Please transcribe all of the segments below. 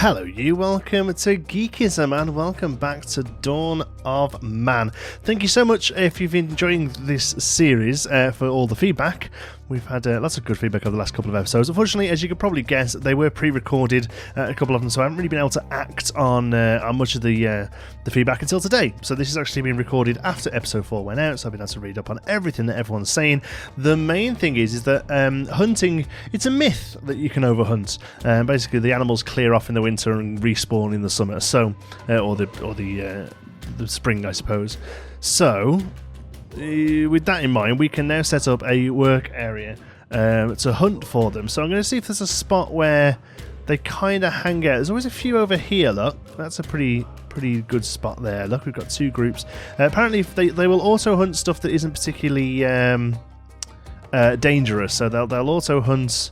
Hello you, welcome to Geekism and welcome back to Dawn of Man. Thank you so much if you've been enjoying this series for all the feedback. We've had lots of good feedback over the last couple of episodes. Unfortunately, as you could probably guess, they were pre-recorded, a couple of them, so I haven't really been able to act on much of the feedback until today. So this has actually been recorded after episode 4 went out, so I've been able to read up on everything that everyone's saying. The main thing is that hunting, it's a myth that you can overhunt. Basically, the animals clear off in the winter and respawn in the summer, so or the spring, I suppose. So with that in mind, we can now set up a work area to hunt for them. So I'm going to see if there's a spot where they kind of hang out. There's always a few over here, look. That's a pretty good spot there. Look, we've got two groups. Apparently, they will also hunt stuff that isn't particularly dangerous. So they'll also hunt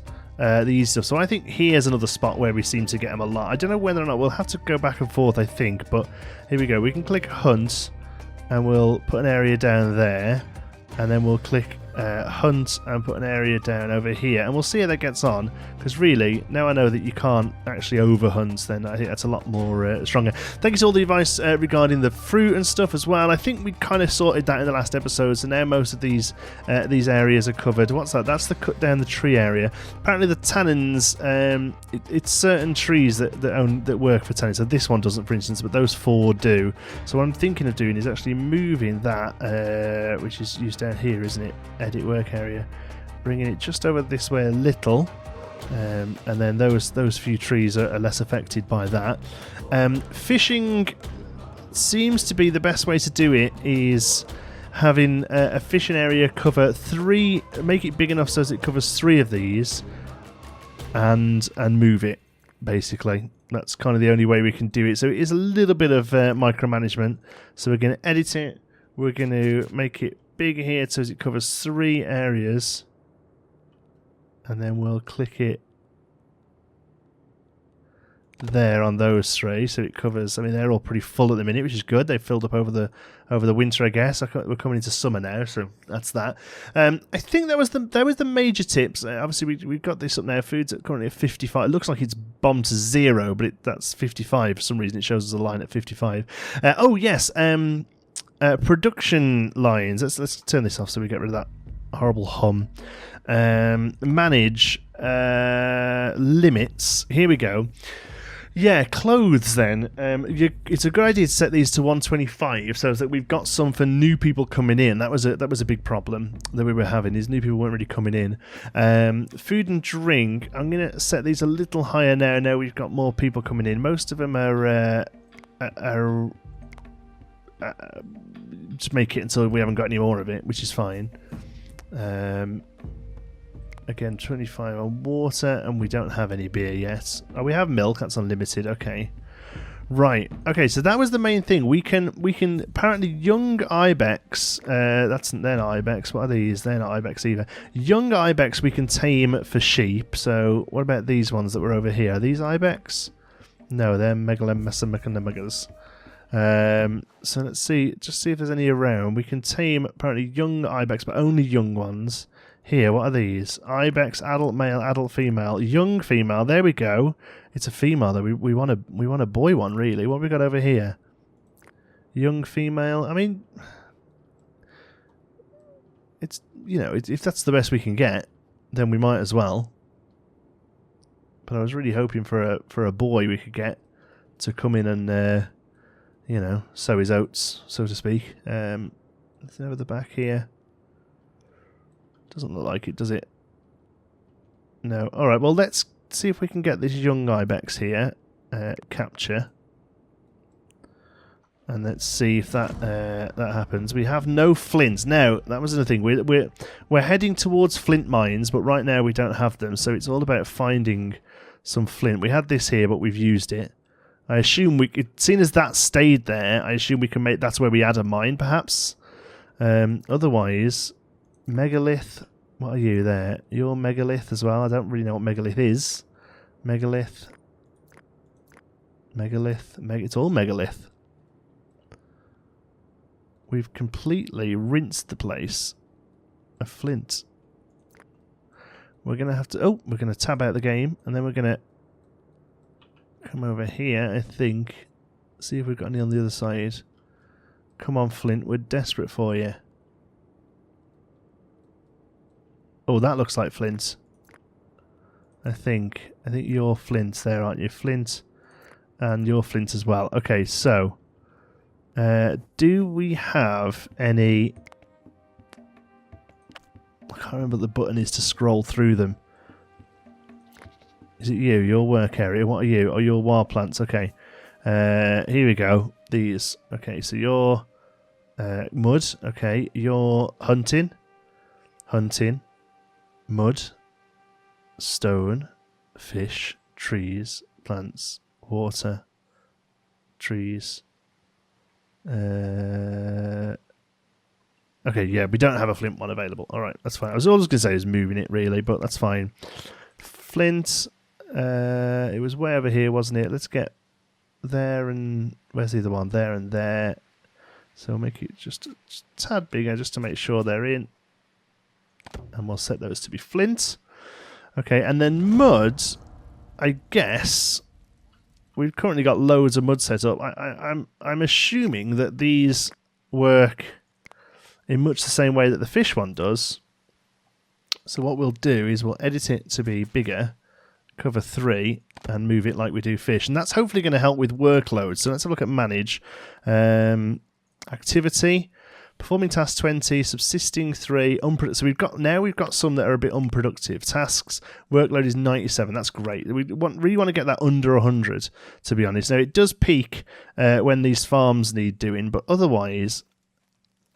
these stuff. So I think here's another spot where we seem to get them a lot. I don't know whether or not we'll have to go back and forth, I think. But here we go. We can click hunt. And we'll put an area down there, and then we'll click hunt and put an area down over here, and we'll see how that gets on, because really, now I know that you can't actually overhunt, then I think that's a lot more stronger. Thank you to all the advice regarding the fruit and stuff as well. I think we kind of sorted that in the last episode, so now most of these areas are covered. What's that? That's the cut down the tree area. Apparently the tannins, it's certain trees that work for tannins, so this one doesn't, for instance, but those 4 do. So what I'm thinking of doing is actually moving that, which is used down here, isn't it? Edit work area, bringing it just over this way a little, and then those few trees are less affected by that. Fishing seems to be the best way to do it, is having a fishing area cover 3, make it big enough so that it covers 3 of these, and move it, basically. That's kind of the only way we can do it. So it is a little bit of micromanagement. So we're going to edit it, we're going to make it big here so it covers 3 areas, and then we'll click it there on those 3 so it covers. I mean, they're all pretty full at the minute, which is good. They've filled up over the winter, I guess. We're coming into summer now, so that's that. I think that was the major tips. Obviously we've got this up now. Food's currently at 55. It looks like it's bombed to 0, but that's 55 for some reason. It shows us a line at 55. Oh yes, production lines. Let's turn this off so we get rid of that horrible hum. Manage limits. Here we go. Yeah, clothes then. It's a good idea to set these to 125 so that we've got some for new people coming in. That was a big problem that we were having, is new people weren't really coming in. Food and drink, I'm going to set these a little higher now. Now we've got more people coming in. Most of them are just make it until we haven't got any more of it, which is fine. Again, 25 on water, and we don't have any beer yet. Oh, we have milk. That's unlimited. Okay, right. Okay, so that was the main thing. We can apparently young ibex. They're not ibex. What are these? They're not ibex either. Young ibex we can tame for sheep. So what about these ones that were over here? Are these ibex? No, they're Megaloceros. So let's see, just see if there's any around. We can tame apparently young ibex, but only young ones. Here, what are these? Ibex, adult male, adult female, young female. There we go. It's a female though. We want a boy one, really. What have we got over here? Young female. I mean, it's, you know, if that's the best we can get, then we might as well. But I was really hoping for a boy we could get to come in and you know, sow his oats, so to speak. Let's over the back here. Doesn't look like it, does it? No. Alright, well, let's see if we can get this young ibex here. Capture. And let's see if that happens. We have no flint. Now, that was the thing. We're heading towards flint mines, but right now we don't have them. So it's all about finding some flint. We had this here, but we've used it. I assume seeing as that stayed there, I assume we can make, that's where we add a mine, perhaps. Otherwise, megalith. What are you there? You're megalith as well. I don't really know what megalith is. Megalith. It's all megalith. We've completely rinsed the place of flint. We're going to have to... Oh, we're going to tab out the game, and then we're going to come over here, I think. See if we've got any on the other side. Come on, Flint, we're desperate for you. Oh, that looks like Flint. I think you're Flint there, aren't you? Flint, and you're Flint as well. Okay, so do we have any? I can't remember what the button is to scroll through them. Is it you? Your work area. What are you? Oh, you're wild plants. Okay. Here we go. These. Okay, so you're mud. Okay, you're hunting. Hunting. Mud. Stone. Fish. Trees. Plants. Water. Trees. Okay, yeah, we don't have a flint one available. Alright, that's fine. I was always going to say is moving it, really, but that's fine. Flint. It was way over here, wasn't it? Let's get there and... Where's the other one? There and there. So we'll make it just a tad bigger just to make sure they're in. And we'll set those to be flint. Okay, and then mud, I guess... We've currently got loads of mud set up. I'm assuming that these work in much the same way that the fish one does. So what we'll do is we'll edit it to be bigger, cover 3, and move it like we do fish. And that's hopefully going to help with workload. So let's have a look at manage. Activity. Performing task 20, subsisting 3, so we've got some that are a bit unproductive. Tasks, workload is 97. That's great. We really want to get that under 100, to be honest. Now it does peak when these farms need doing, but otherwise,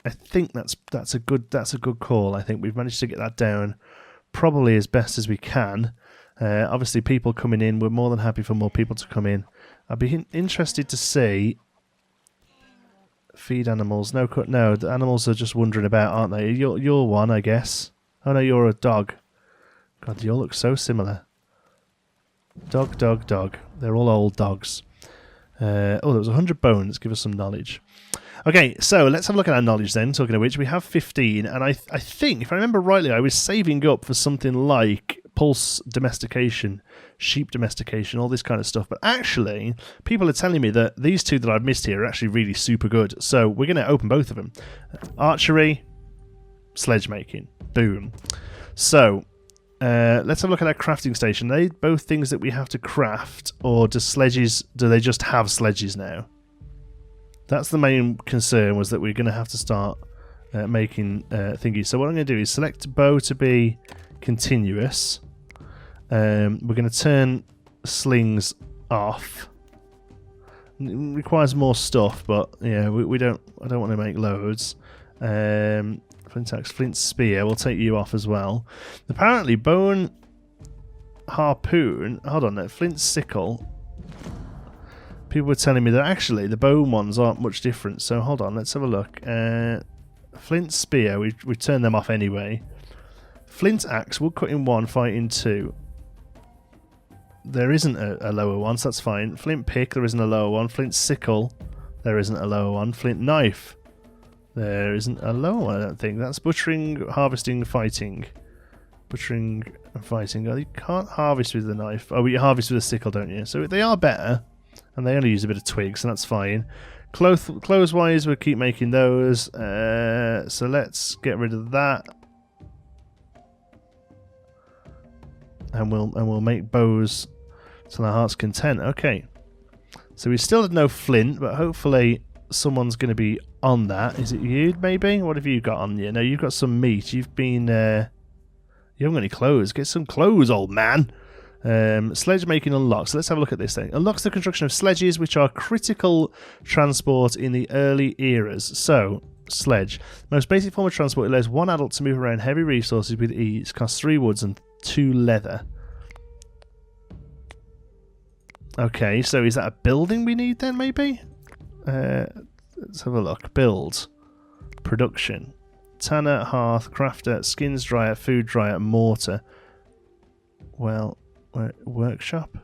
I think that's a good call. I think we've managed to get that down probably as best as we can. Obviously, people coming in, we're more than happy for more people to come in. I'd be interested to see. Feed animals. No, the animals are just wandering about, aren't they? You're one, I guess. Oh no, you're a dog. God, you all look so similar. Dog, dog, dog. They're all old dogs. Oh, there was 100 bones. Give us some knowledge. Okay, so let's have a look at our knowledge then. Talking of which, we have 15, and I think, if I remember rightly, I was saving up for something like pulse domestication, sheep domestication, all this kind of stuff. But actually, people are telling me that these two that I've missed here are actually really super good. So we're going to open both of them. Archery, sledge making. Boom. So let's have a look at our crafting station. Are they both things that we have to craft, or do they just have sledges now? That's the main concern, was that we're going to have to start making thingies. So what I'm going to do is select bow to be continuous. We're going to turn slings off. It requires more stuff, but yeah, I don't want to make loads. Flint spear, we'll take you off as well. Apparently, bone harpoon. Hold on, flint sickle. People were telling me that actually the bone ones aren't much different. So hold on, let's have a look. Flint spear, we turn them off anyway. Flint axe, we'll cut in 1, fight in 2. There isn't a lower one, so that's fine. Flint pick, there isn't a lower one. Flint sickle, there isn't a lower one. Flint knife, there isn't a lower one, I don't think. That's butchering, harvesting, fighting. Butchering and fighting. Oh, you can't harvest with the knife. Oh, but you harvest with a sickle, don't you? So they are better, and they only use a bit of twigs, so that's fine. Clothes-wise, we'll keep making those. So let's get rid of that. And we'll make bows to our heart's content. Okay. So we still had no flint, but hopefully someone's going to be on that. Is it you, maybe? What have you got on you? No, you've got some meat. You've been... you haven't got any clothes. Get some clothes, old man. Sledge making unlocks. So let's have a look at this thing. Unlocks the construction of sledges, which are critical transport in the early eras. So... Sledge. Most basic form of transport, it allows one adult to move around heavy resources with ease. Costs 3 woods and 2 leather. Okay, so is that a building we need then, maybe? Let's have a look. Build. Production. Tanner, hearth, crafter, skins dryer, food dryer, mortar. Well, workshop?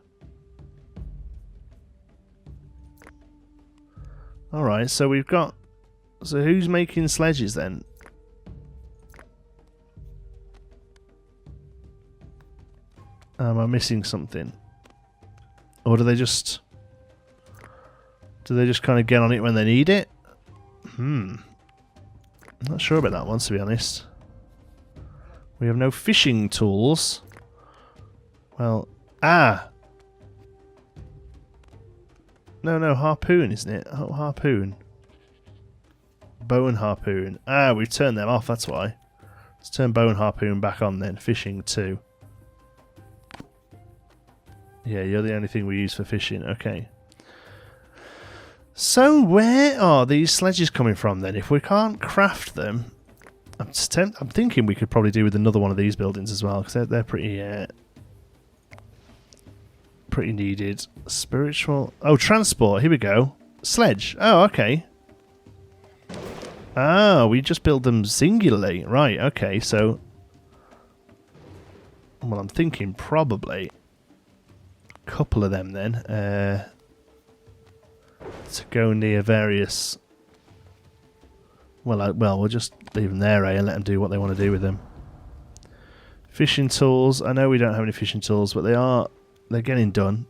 Alright, so we've got... So who's making sledges then? Am I missing something? Or do they just kind of get on it when they need it? I'm not sure about that one, to be honest. We have no fishing tools. Well, No, harpoon, isn't it? Oh, harpoon. Bow and harpoon. We've turned them off, that's why. Let's turn bow and harpoon back on then. Fishing too. Yeah, you're the only thing we use for fishing. Okay. So where are these sledges coming from then? If we can't craft them, I'm thinking we could probably do with another one of these buildings as well, because they're pretty pretty needed. Spiritual. Oh, transport. Here we go. Sledge. Oh, okay. Oh, we just build them singularly. Right, okay, so... Well, I'm thinking probably a couple of them then. To go near various... Well, we'll just leave them there, and let them do what they want to do with them. Fishing tools. I know we don't have any fishing tools, but they're getting done.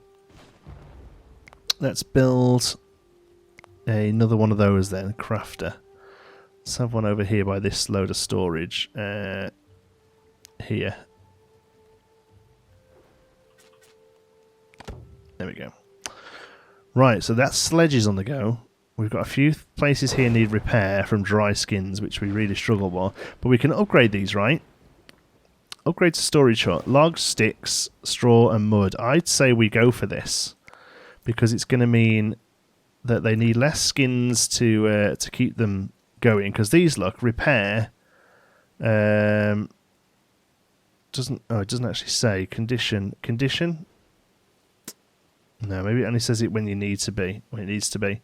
Let's build another one of those then, crafter. Let's have one over here by this load of storage. Here. There we go. Right, so that's sledges on the go. We've got a few places here need repair from dry skins, which we really struggle with. But we can upgrade these, right? Upgrade to storage hut. Logs, sticks, straw and mud. I'd say we go for this. Because it's going to mean that they need less skins to keep them going. Because these, look, repair... it doesn't actually say. Condition. Condition? No, maybe it only says it when you need to be. When it needs to be.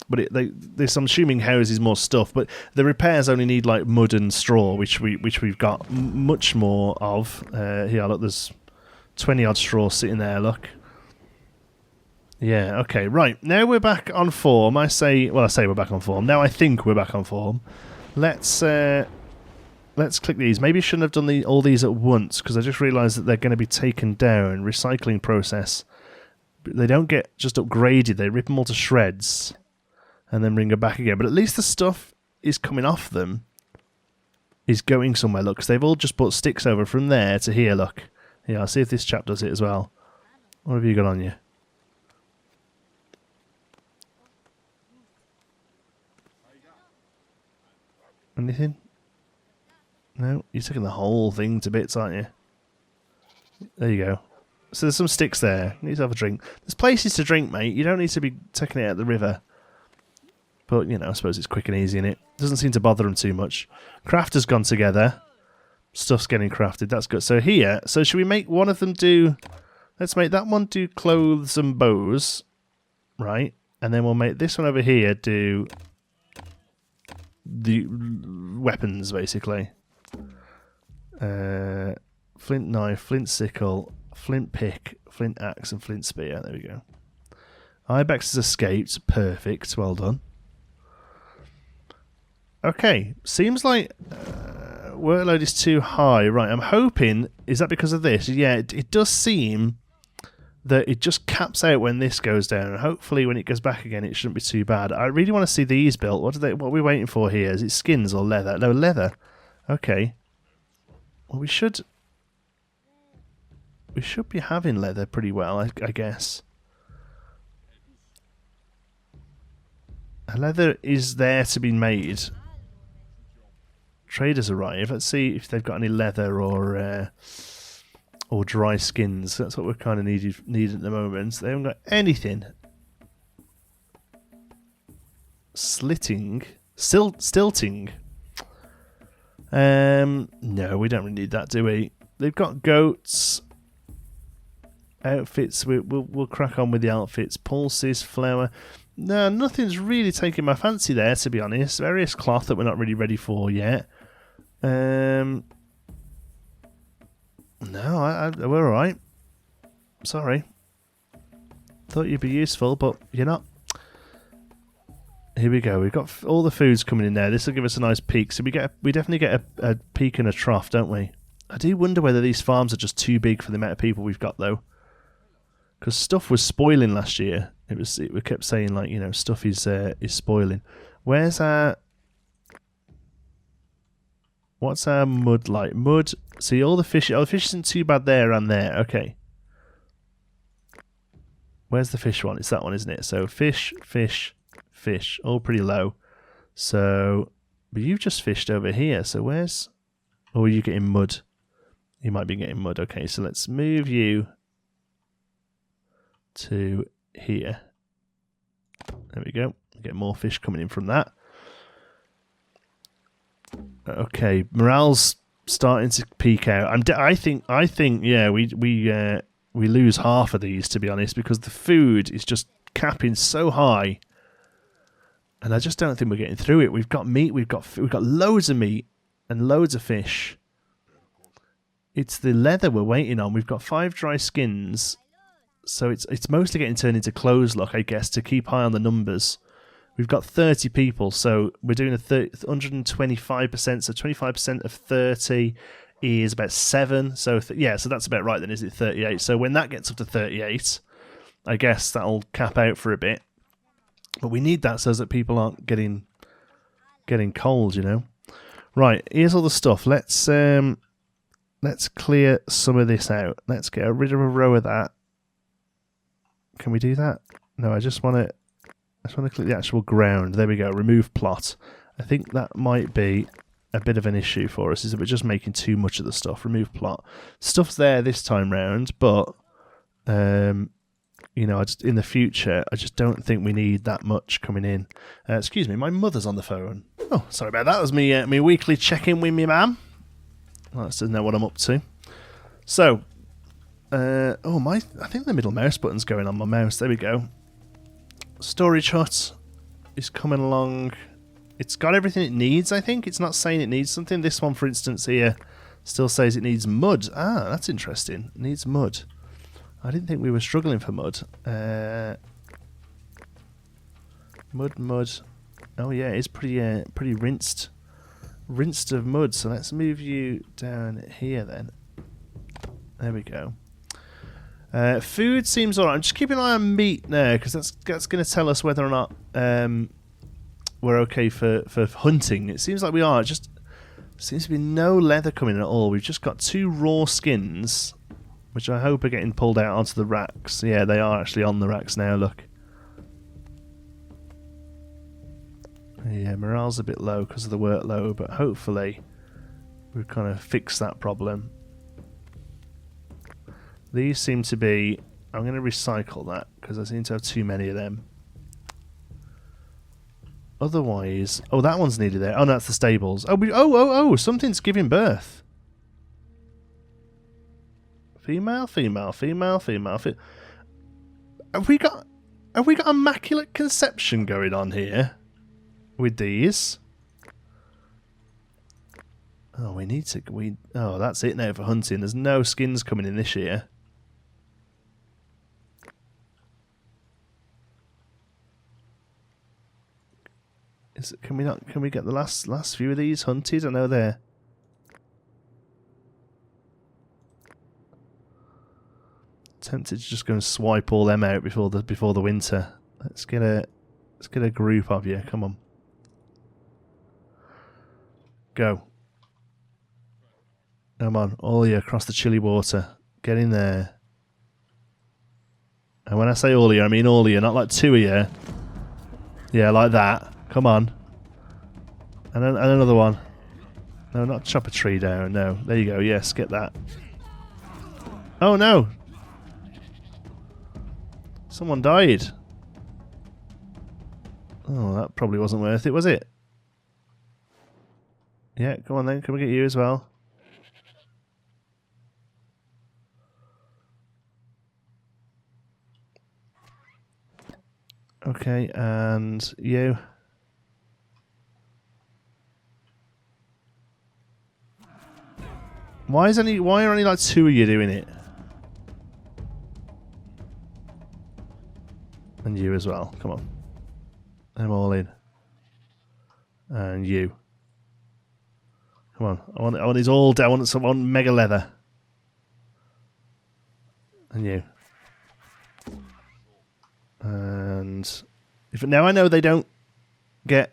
But there's, I'm assuming houses more stuff, but the repairs only need like mud and straw, which we've got much more of. Here, look, there's 20 odd straw sitting there. Look. Yeah. Okay. Right. Now we're back on form. I say we're back on form. Now I think we're back on form. Let's click these. Maybe I shouldn't have done all these at once because I just realised that they're going to be taken down. Recycling process. They don't get just upgraded. They rip them all to shreds. And then bring her back again. But at least the stuff is coming off them. Is going somewhere, look. Because they've all just put sticks over from there to here, look. Yeah, I'll see if this chap does it as well. What have you got on you? Anything? No? You're taking the whole thing to bits, aren't you? There you go. So there's some sticks there. You need to have a drink. There's places to drink, mate. You don't need to be taking it out of the river. But, you know, I suppose it's quick and easy, innit? Doesn't seem to bother them too much. Craft has gone together. Stuff's getting crafted. That's good. So here, should we make one of them do... Let's make that one do clothes and bows. Right? And then we'll make this one over here do... the weapons, basically. Flint knife, flint sickle, flint pick, flint axe, and flint spear. There we go. Ibex has escaped. Perfect. Well done. Okay, seems like workload is too high. Right, I'm hoping... Is that because of this? Yeah, it does seem that it just caps out when this goes down. And hopefully when it goes back again, it shouldn't be too bad. I really want to see these built. What are we waiting for here? Is it skins or leather? No, leather. Okay. Well, we should be having leather pretty well, I guess. Leather is there to be made. Traders arrive. Let's see if they've got any leather or dry skins. That's what we're kind of need at the moment. They haven't got anything. Stilting. No, we don't really need that, do we? They've got goats. Outfits. We'll crack on with the outfits. Pulses, flour. No, nothing's really taking my fancy there, to be honest. Various cloth that we're not really ready for yet. No, we're alright. Sorry. Thought you'd be useful, but you're not. Here we go. We've got all the foods coming in there. This will give us a nice peak. So we definitely get a peak and a trough, don't we? I do wonder whether these farms are just too big for the amount of people we've got, though. because stuff was spoiling last year. We kept saying like, you know, stuff is spoiling. Where's our... What's our mud like? Mud. See all the fish. Oh, the fish isn't too bad there and there. Okay. Where's the fish one? It's that one, isn't it? So fish, fish, fish. All pretty low. So, but you've just fished over here. So where's... Or are you getting mud? You might be getting mud. Okay, so let's move you to here. There we go. Get more fish coming in from that. Okay, morale's starting to peak out. I think, yeah, we lose half of these, to be honest, because the food is just capping so high, and I just don't think we're getting through it. We've got meat, we've got loads of meat and loads of fish. It's the leather we're waiting on. We've got 5 dry skins, so it's mostly getting turned into clothes lock, I guess, to keep high on the numbers. We've got 30 people, so we're doing 125%, so 25% of 30 is about 7. So yeah, so that's about right then, is it 38? So when that gets up to 38, I guess that'll cap out for a bit. But we need that so that people aren't getting cold, you know. Right, here's all the stuff. Let's clear some of this out. Let's get rid of a row of that. Can we do that? No, I just want to click the actual ground. There we go. Remove plot. I think that might be a bit of an issue for us, is that we're just making too much of the stuff. Remove plot. Stuff's there this time round, but you know, in the future, I just don't think we need that much coming in. Excuse me, my mother's on the phone. Oh, sorry about that. That was me weekly check-in with me mum. Well, that doesn't know what I'm up to. So, I think the middle mouse button's going on my mouse. There we go. Storage hut is coming along. It's got everything it needs, I think. It's not saying it needs something. This one, for instance, here still says it needs mud. Ah, that's interesting. It needs mud. I didn't think we were struggling for mud. Mud. Oh yeah, it's pretty rinsed of mud. So let's move you down here then. There we go. Food seems alright. I'm just keeping an eye on meat now, because that's going to tell us whether or not we're okay for hunting. It seems like we are. It just seems to be no leather coming in at all. We've just got 2 raw skins, which I hope are getting pulled out onto the racks. Yeah, they are actually on the racks now, look. Yeah, morale's a bit low because of the workload, but hopefully we've kind of fixed that problem. These seem to be... I'm going to recycle that because I seem to have too many of them. Otherwise... Oh, that one's nearly there. Oh, no, that's the stables. Oh, something's giving birth. Female. Have we got immaculate conception going on here with these? Oh, we need to... Oh, that's it now for hunting. There's no skins coming in this year. Can we get the last few of these hunted? I know they're... Tempted to just go and swipe all them out before the winter. Let's get a group of you. Come on. Go. Come on, all you across the chilly water. Get in there. And when I say all of you, I mean all of you, not like 2 of you. Yeah, like that. Come on. And another one. No, not chop a tree down. No. There you go. Yes, get that. Oh, no. Someone died. Oh, that probably wasn't worth it, was it? Yeah, come on then. Can we get you as well? Okay, and you. Why are only like 2 of you doing it? And you as well. Come on. I'm all in. And you. Come on. I want these all down. I want mega leather. And you. And if now I know they don't get,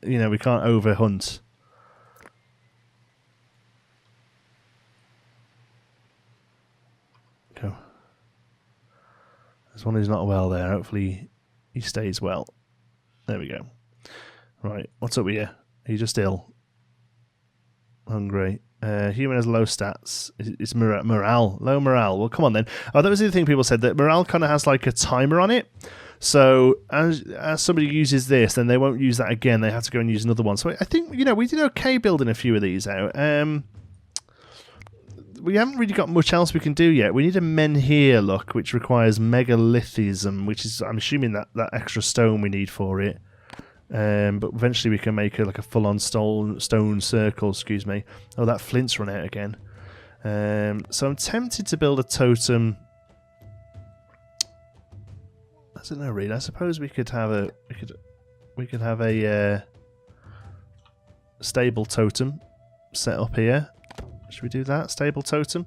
you know, we can't over hunt. Go. There's one who's not well there. Hopefully he stays well. There we go. Right, what's up with you? Are you just ill? Hungry. Human has low stats. It's morale. Low morale. Well, come on then. Oh, that was the other thing people said, that morale kind of has like a timer on it. So as somebody uses this, then they won't use that again. They have to go and use another one. So I think, you know, we did okay building a few of these out. We haven't really got much else we can do yet. We need a menhir look, which requires megalithism, which is, I'm assuming, that extra stone we need for it. But eventually we can make like a full-on stone circle, excuse me. Oh, that flint's run out again. So I'm tempted to build a totem. I don't know, really. I suppose we could have a stable totem set up here. Should we do that? Stable totem,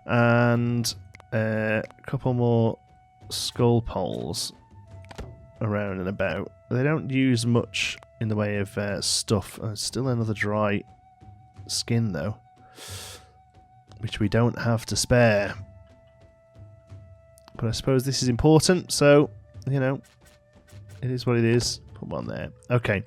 and a couple more skull poles around and about. They don't use much in the way of stuff. Still another dry skin though, which we don't have to spare. But I suppose this is important, so, you know, it is what it is. Put one there. Okay.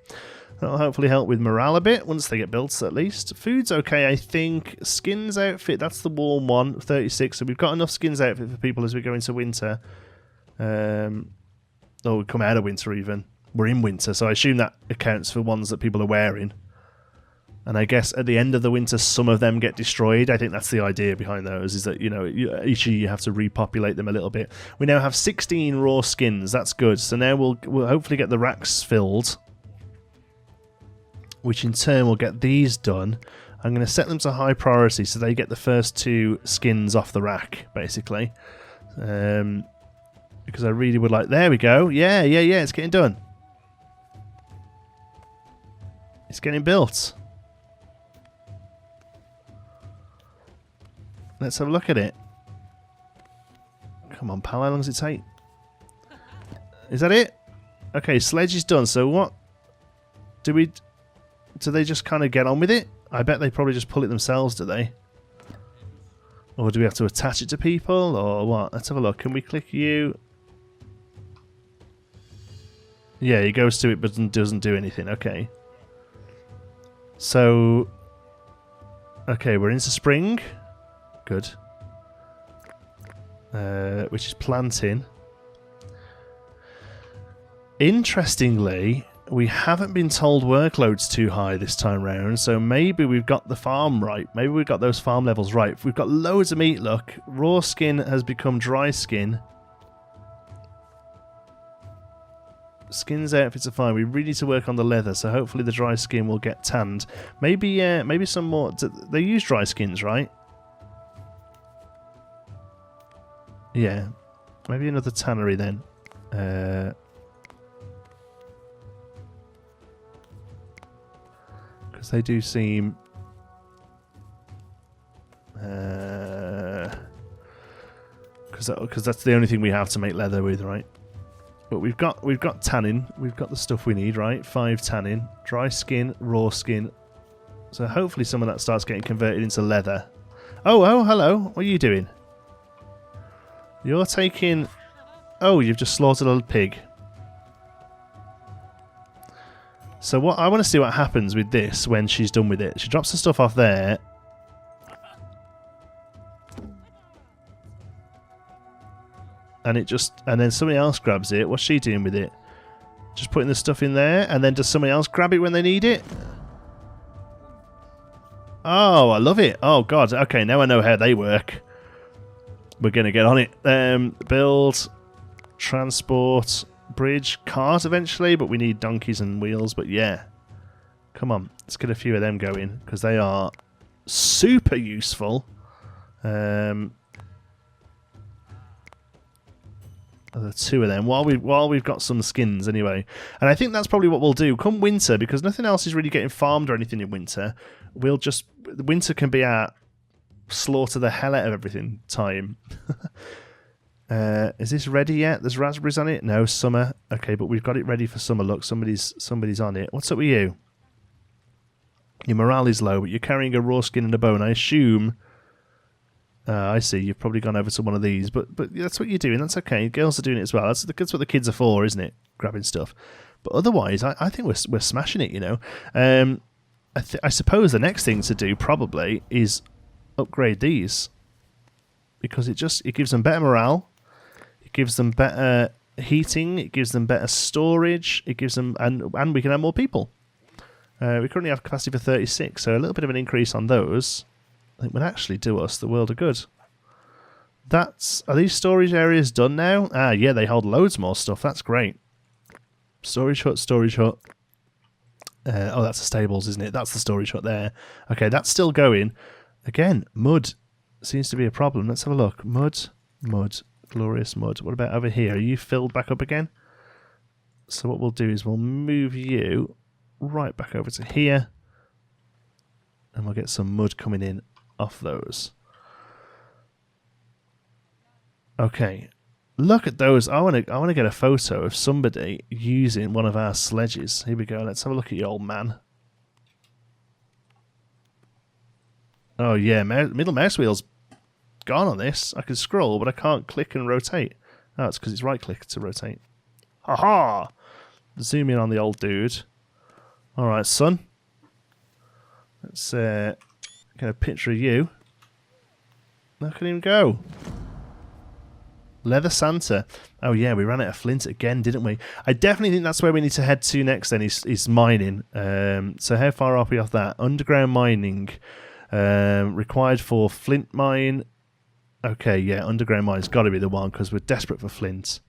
That'll hopefully help with morale a bit once they get built, at least. Food's okay, I think. Skins outfit, that's the warm one, 36. So we've got enough skins outfit for people as we go into winter. Oh, we come out of winter even. We're in winter, so I assume that accounts for ones that people are wearing. And I guess at the end of the winter, some of them get destroyed. I think that's the idea behind those, is that, you know, each year you have to repopulate them a little bit. We now have 16 raw skins. That's good. So now we'll hopefully get the racks filled, which in turn will get these done. I'm going to set them to high priority so they get the first 2 skins off the rack, basically. Because I really would like... There we go. Yeah, it's getting done. It's getting built. Let's have a look at it. Come on, pal. How long does it take? Is that it? Okay, sledge is done. So what... Do they just kind of get on with it? I bet they probably just pull it themselves, do they? Or do we have to attach it to people, or what? Let's have a look. Can we click you? Yeah, he goes to it but doesn't do anything. Okay. So... Okay, we're into spring. Good. Which is planting. Interestingly... We haven't been told workload's too high this time round, so maybe we've got the farm right. Maybe we've got those farm levels right. We've got loads of meat, look. Raw skin has become dry skin. Skins outfits are fine. We really need to work on the leather, so hopefully the dry skin will get tanned. Maybe some more... They use dry skins, right? Yeah. Maybe another tannery then. They do seem because that's the only thing we have to make leather with, right? But we've got tanning, we've got the stuff we need, right? 5 tanning, dry skin, raw skin. So hopefully some of that starts getting converted into leather. Oh, hello. What are you doing? You're taking... Oh, you've just slaughtered a pig. So what I want to see what happens with this when she's done with it. She drops the stuff off there. And then somebody else grabs it. What's she doing with it? Just putting the stuff in there, and then does somebody else grab it when they need it? Oh, I love it. Oh god. Okay, now I know how they work. We're gonna get on it. Build, transport, bridge, cart eventually, but we need donkeys and wheels. But yeah, come on, let's get a few of them going because they are super useful. The 2 of them while we've got some skins anyway, and I think that's probably what we'll do come winter, because nothing else is really getting farmed or anything in winter. Winter can be our slaughter the hell out of everything time. Is this ready yet? There's raspberries on it? No, summer. Okay, but we've got it ready for summer. Look, somebody's on it. What's up with you? Your morale is low, but you're carrying a raw skin and a bone. I assume... I see. You've probably gone over to one of these, but that's what you're doing. That's okay. Girls are doing it as well. That's what the kids are for, isn't it? Grabbing stuff. But otherwise, I think we're smashing it. You know. I suppose the next thing to do probably is upgrade these, because it gives them better morale, it gives them better heating, it gives them better storage, it gives them and we can have more people. We currently have capacity for 36, so a little bit of an increase on those. I think would actually do us the world of good. Are these storage areas done now? Ah, yeah, they hold loads more stuff. That's great. Storage hut, storage hut. Oh, that's the stables, isn't it? That's the storage hut there. Okay, that's still going. Again, mud seems to be a problem. Let's have a look. Mud, glorious mud. What about over here? Are you filled back up again? So what we'll do is we'll move you right back over to here. And we'll get some mud coming in off those. Okay, look at those. I want to get a photo of somebody using one of our sledges. Here we go. Let's have a look at you, old man. Oh yeah, middle mouse wheel's gone on this. I can scroll, but I can't click and rotate. Oh, it's because it's right click to rotate. Ha! Zoom in on the old dude. All right, son. Let's get a picture of you. Look at him go. Leather Santa. Oh yeah, we ran out of flint again, didn't we? I definitely think that's where we need to head to next then, is mining. So how far are we off that? Underground mining. Required for flint mine. Okay, yeah, underground mine's got to be the one because we're desperate for flint.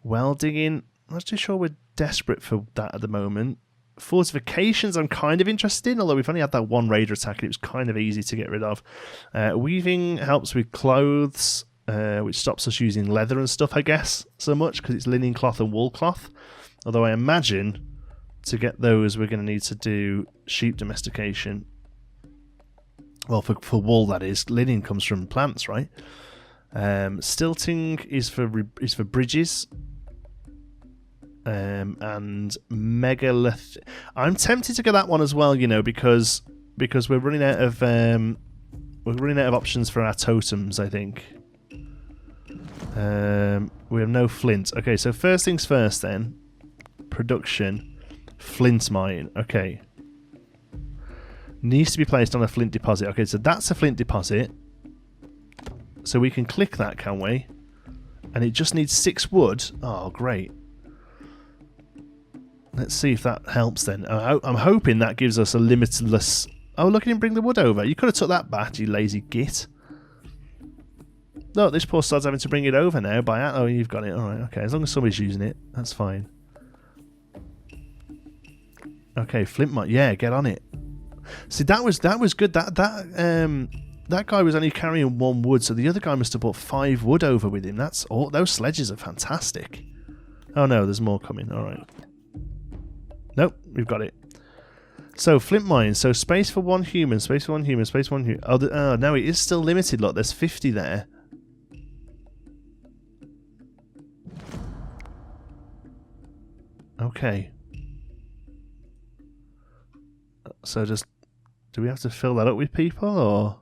Well digging. I'm not too sure we're desperate for that at the moment. Fortifications I'm kind of interested in, although we've only had that one raider attack and it was kind of easy to get rid of. Weaving helps with clothes, which stops us using leather and stuff, I guess, so much, because it's linen cloth and wool cloth. Although I imagine to get those we're going to need to do sheep domestication. Well, for wool, that is. Linen comes from plants, right? Stilting is for bridges. And Megalithic. I'm tempted to get that one as well, you know, because we're running out of options for our totems, I think. We have no flint. Okay, so first things first then. Production. Flint mine. Okay. Needs to be placed on a flint deposit. Okay, so that's a flint deposit. So we can click that, can we? And it just needs 6 wood. Oh, great. Let's see if that helps then. I'm hoping that gives us a limitless... Oh, look at him bring the wood over. You could have took that back, you lazy git. No, this poor sod's having to bring it over now by... Oh, you've got it. Alright, okay. As long as somebody's using it, that's fine. Okay, flint mine. Yeah, get on it. See, that was good. That guy was only carrying 1 wood, so the other guy must have brought 5 wood over with him. That's all. Those sledges are fantastic. Oh no, there's more coming. Alright. Nope, we've got it. So, flint mine. So, space for 1 human, space for 1 human, space for 1 human. Oh, no, it is still limited. Look, there's 50 there. Okay. So, just... Do we have to fill that up with people, or...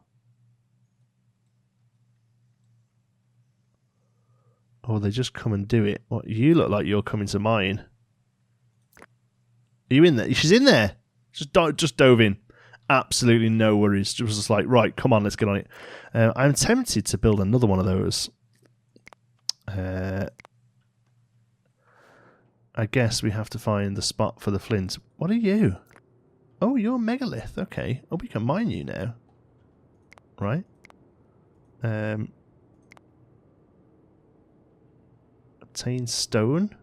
Or they just come and do it? What, you look like you're coming to mine. Are you in there? She's in there. Just dove in. Absolutely no worries. Just like, right, come on, let's get on it. I'm tempted to build another one of those. I guess we have to find the spot for the flint. What are you? Oh, you're a megalith. Okay. Oh, we can mine you now. Right. Obtain stone.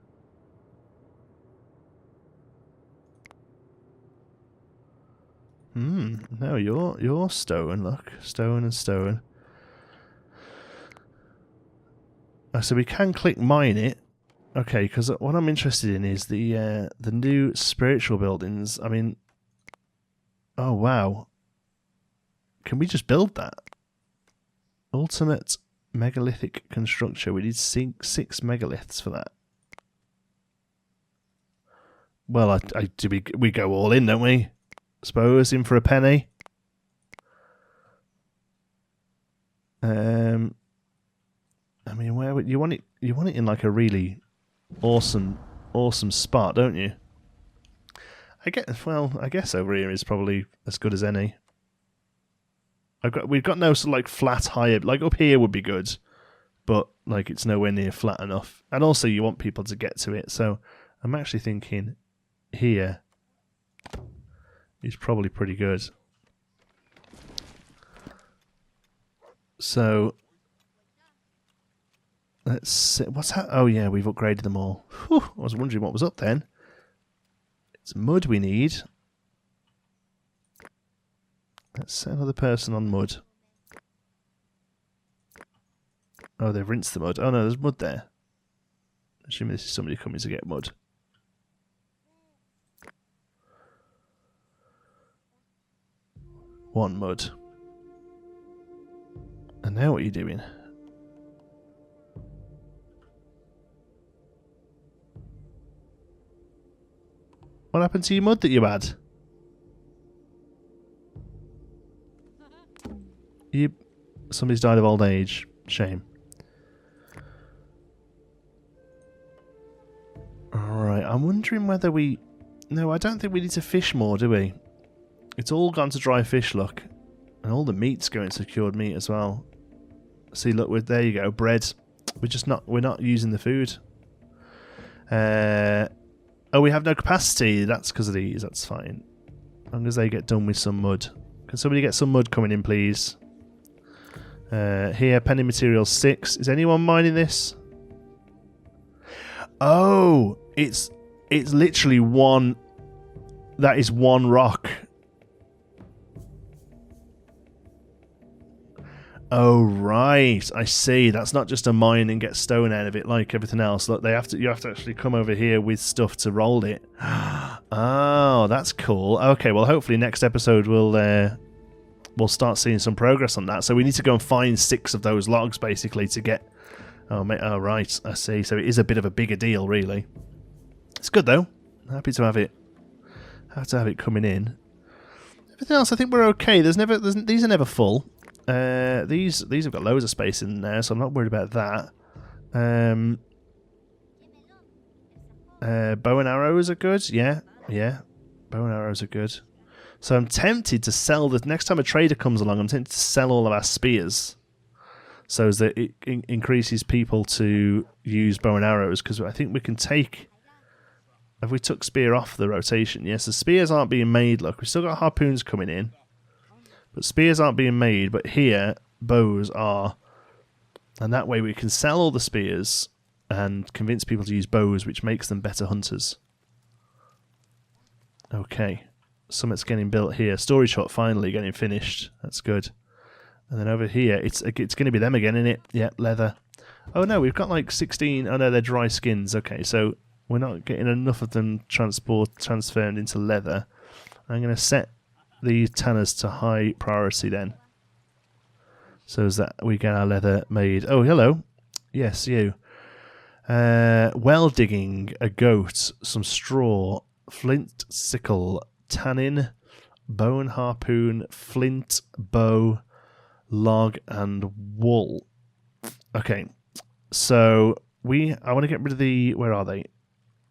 No, you're stone. Look, stone and stone. So we can click mine it. Okay, because what I'm interested in is the new spiritual buildings. I mean, oh wow, can we just build that? Ultimate Megalithic construction. We need six megaliths for that. Well, we go all in, don't we? Suppose in for a penny. I mean, where would you want it? You want it in like a really awesome spot, don't you? I guess over here is probably as good as any. We've got no sort of like flat higher, like up here would be good, but like it's nowhere near flat enough. And also you want people to get to it, so I'm actually thinking here is probably pretty good. So let's see. What's that? Oh yeah, we've upgraded them all. Whew, I was wondering what was up then. It's mud we need. Let's set another person on mud. Oh, they've rinsed the mud. Oh no, there's mud there. Assuming this is somebody coming to get mud. One mud. And now what are you doing? What happened to your mud that you had? Somebody's died of old age. Shame. Alright, I'm wondering whether we... No, I don't think we need to fish more, do we? It's all gone to dry fish, look. And all the meat's going to secured meat as well. See, look, there you go, bread. We're not using the food. Oh, we have no capacity. That's because of these. That's fine. As long as they get done with some mud. Can somebody get some mud coming in, please? Here, penny material 6. Is anyone mining this? Oh, it's literally one. That is one rock. Oh right, I see. That's not just a mine and get stone out of it like everything else. Look, you have to actually come over here with stuff to roll it. Oh, that's cool. Okay, well hopefully next episode we'll start seeing some progress on that. So we need to go and find 6 of those logs basically to get. Oh right, I see. So it is a bit of a bigger deal, really. It's good though. Happy to have it. Have to have it coming in. Everything else, I think we're okay. These are never full. These have got loads of space in there, so I'm not worried about that. Bow and arrows are good. Yeah. Bow and arrows are good. So I'm tempted to sell the next time a trader comes along. I'm tempted to sell all of our spears, so that it increases people to use bow and arrows. Because I think we can take. Have we took spear off the rotation? Yes, the spears aren't being made. Look, we've still got harpoons coming in. But spears aren't being made, but here, bows are. And that way we can sell all the spears and convince people to use bows, which makes them better hunters. Okay. Something's getting built here. Storage hut finally getting finished. That's good. And then over here, it's going to be them again, isn't it? Yeah, leather. Oh no, we've got like 16... Oh no, they're dry skins. Okay, so we're not getting enough of them transferred into leather. I'm going to set the tanners to high priority then, so as that we get our leather made. Oh, hello. Yes, you. Well digging, a goat, some straw, flint, sickle, tannin, bow and harpoon, flint, bow, log, and wool. Okay, so I want to get rid of the... Where are they?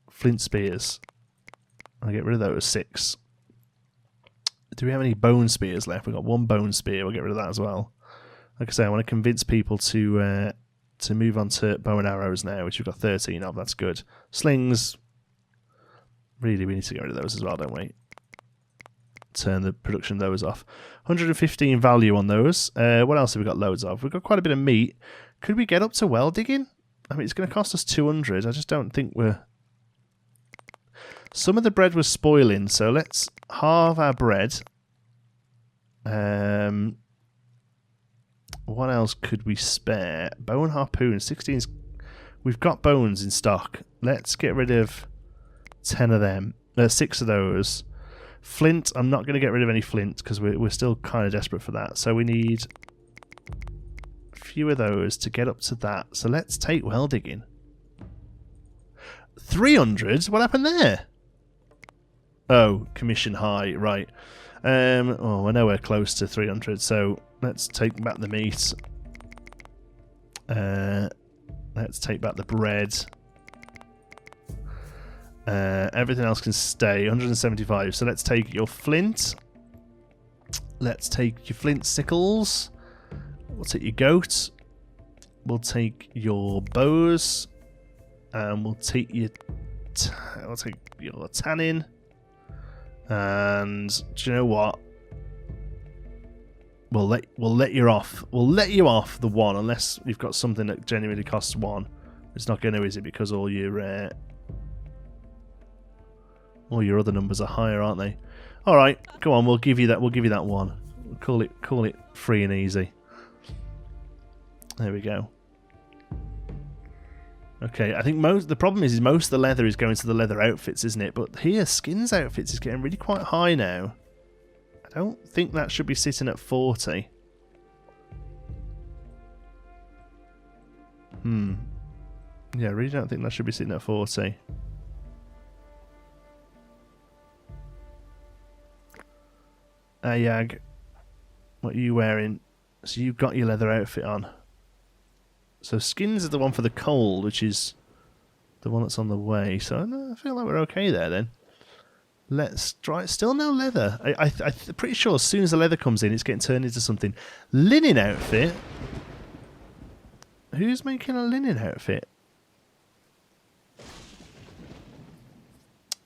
Flint spears. I'll get rid of those 6. Do we have any bone spears left? We've got 1 bone spear. We'll get rid of that as well. Like I say, I want to convince people to move on to bow and arrows now, which we've got 13 of. That's good. Slings. Really, we need to get rid of those as well, don't we? Turn the production of those off. 115 value on those. What else have we got loads of? We've got quite a bit of meat. Could we get up to well digging? I mean, it's going to cost us 200. I just don't think we're... Some of the bread was spoiling, so let's halve our bread. What else could we spare? Bow and harpoon, 16. We've got bones in stock. Let's get rid of 10 of them. 6 of those. Flint, I'm not going to get rid of any flint because we're still kind of desperate for that. So we need few of those to get up to that. So let's take well digging. 300? What happened there? Oh, commission high, right. Oh, we're nowhere close to 300, so let's take back the meat. Let's take back the bread. Everything else can stay. 175. So let's take your flint. Let's take your flint sickles. We'll take your goat. We'll take your bows. And we'll take your tannin. And do you know what? We'll let you off. We'll let you off the one unless you've got something that genuinely costs one. It's not going to, is it? Because all your other numbers are higher, aren't they? All right, go on. We'll give you that. We'll give you that one. We'll call it free and easy. There we go. Okay, I think the problem is most of the leather is going to the leather outfits, isn't it? But here, skins outfits is getting really quite high now. I don't think that should be sitting at 40. Yeah, I really don't think that should be sitting at 40. Ayag, what are you wearing? So you've got your leather outfit on. So skins is the one for the cold, which is the one that's on the way. So I feel like we're okay there then. Let's try. Still no leather. I'm pretty sure as soon as the leather comes in, it's getting turned into something. Linen outfit. Who's making a linen outfit?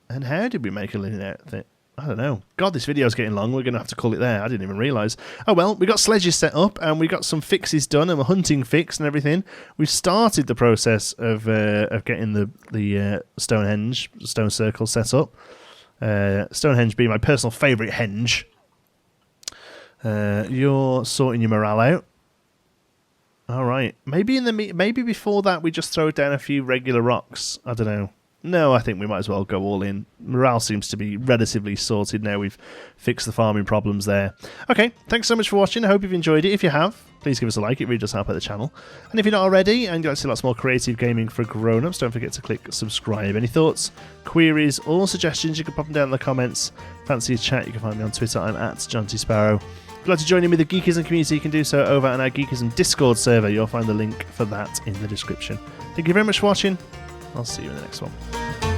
And how did we make a linen outfit? I don't know. God, this video's getting long. We're going to have to call it there. I didn't even realise. Oh well, we got sledges set up and we got some fixes done and we're hunting fixed and everything. We've started the process of getting the Stonehenge, stone circle set up. Stonehenge being my personal favourite henge. You're sorting your morale out. All right. Maybe before that we just throw down a few regular rocks. I don't know. No, I think we might as well go all in. Morale seems to be relatively sorted now. We've fixed the farming problems there. Okay, thanks so much for watching. I hope you've enjoyed it. If you have, please give us a like. It really does help out the channel. And if you're not already and you'd like to see lots more creative gaming for grown-ups, don't forget to click subscribe. Any thoughts, queries, or suggestions, you can pop them down in the comments. Fancy a chat, you can find me on Twitter. I'm at JohnTSparrow. If you'd like to join in with the Geekism community, you can do so over on our Geekism Discord server. You'll find the link for that in the description. Thank you very much for watching. I'll see you in the next one.